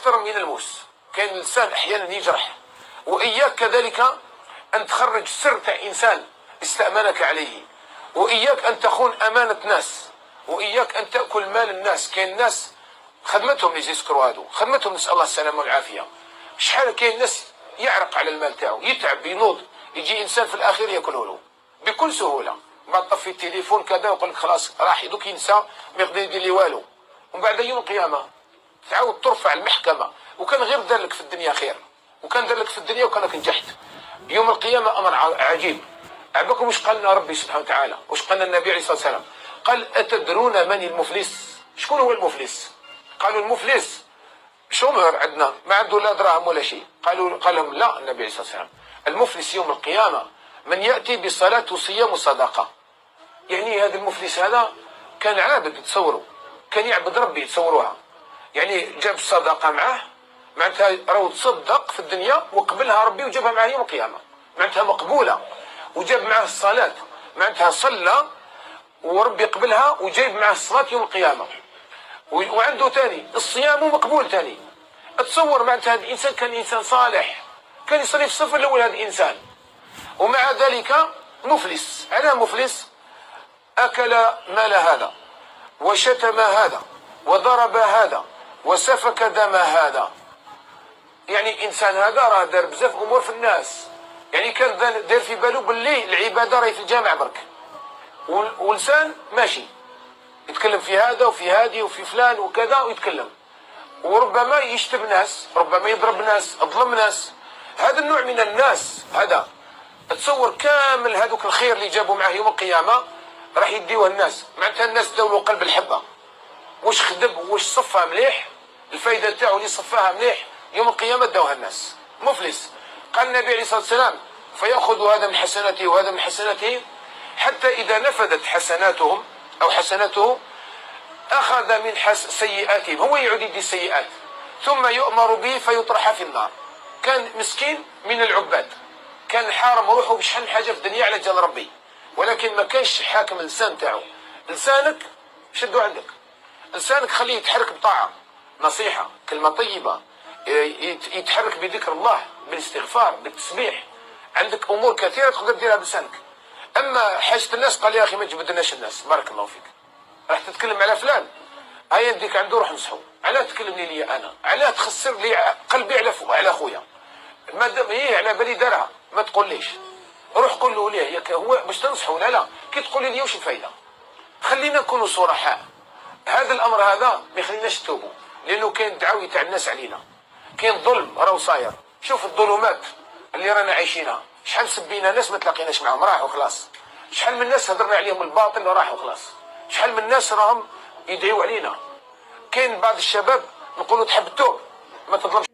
أكثر من الموس. كاين اللسان أحيانا يجرح. وإياك كذلك أن تخرج سر تاع إنسان استأمنك عليه، وإياك أن تخون أمانة ناس، وإياك أن تأكل مال الناس. كاين ناس خدمتهم اللي يسكروا هادو، خدمتهم نسأل الله السلامة والعافية. شحال كاين ناس يعرق على المال تاعو، يتعب ينوض، يجي إنسان في الأخير ياكله له بكل سهولة. ما طفي التليفون كذا ويقول لك خلاص راح دوك ينسى، ما يقدر يدير لي والو. ومن بعد يوم القيامة تعاود ترفع المحكمة، وكان غير دار لك في الدنيا خير، وكان دار لك في الدنيا وكانك نجحت. يوم القيامة أمر عجيب. عباكم وش قالنا ربي سبحانه وتعالى، وش قالنا النبي عليه الصلاة والسلام؟ قال أتدرون من المفلس؟ شكون هو المفلس؟ قالوا المفلس شومر عندنا ما عنده لا دراهم ولا شيء. قال لهم لا النبي عليه الصلاة والسلام، المفلس يوم القيامة من يأتي بصلاة وصيام وصدقة. يعني هذا المفلس هذا كان عابد، تصوروا كان يعبد ربي، تصوروها. يعني جاب الصدقة معاه، معناتها راهو تصدق في الدنيا وقبلها ربي وجابها معاه يوم القيامة، معناتها مقبولة. وجاب معاه الصلاة، معناتها صلى وربي قبلها وجايب معاه الصلاة يوم القيامة. وعنده ثاني الصيام مقبول ثاني. اتصور معناتها هذا الإنسان كان إنسان صالح، كان يصلي في الصف الأول هذا الإنسان، ومع ذلك مفلس. على مفلس؟ أكل مال هذا، وشتم هذا، وضرب هذا، وسفك دم هذا. يعني إنسان هذا راه دار بزاف أمور في الناس، يعني كان دار في باله باللي العبادة راهي في الجامع برك، ولسان ماشي يتكلم في هذا وفي هذه وفي فلان وكذا ويتكلم، وربما يشتم ناس، ربما يضرب ناس، اظلم ناس. هذا النوع من الناس هذا تصور كامل هذوك الخير اللي جابوا معاه يوم القيامة راح يديوه الناس. معناتها الناس داولوا قلب الحبة، واش خدم واش صفها مليح، الفايدة تاعو اللي صفاها مليح يوم القيامة داوها الناس. مفلس. قال النبي عليه الصلاة والسلام فيأخذ هذا من حسناته وهذا من حسناته، حتى إذا نفذت حسناتهم أو حسناته أخذ من سيئاتهم، هو يعود يدي السيئات، ثم يؤمر به فيطرح في النار. كان مسكين من العباد، كان حارم روحه بشحال من حاجة في الدنيا على جال ربي، ولكن ما كانش حاكم اللسان تاعو. لسانك شدو عندك، لسانك خليه يتحرك بطاعة، نصيحة، كلمة طيبة، يتحرك بذكر الله، بالاستغفار، بالتسبيح. عندك أمور كثيرة تقدر ديرها بلسانك. أما حاجة الناس قال يا أخي ما تجبدناش الناس، بارك الله فيك، راح تتكلم على فلان، هيا نديك عنده روح نصحو، علاه تكلمني لي أنا، علاه تخسر لي قلبي على خويا، ما دام هي على بالي دارها ما تقوليش، روح قول له ليه هو باش تنصحو. لا كي تقولي لي واش الفايدة؟ خلينا نكونوا صرحاء. هذا الأمر هذا ما يخليناش نتوبوا، لأنه كاين دعاوي تاع الناس علينا، كاين ظلم راهو صاير. شوف الظلمات اللي رانا عايشينها، شحال سبينا ناس ما تلاقيناش معهم راحوا خلاص، شحال من ناس هضرنا عليهم الباطل وراحوا خلاص، شحال من ناس راهم يدعيو علينا. كاين بعض الشباب نقولوا تحب التوب ما تظلمش.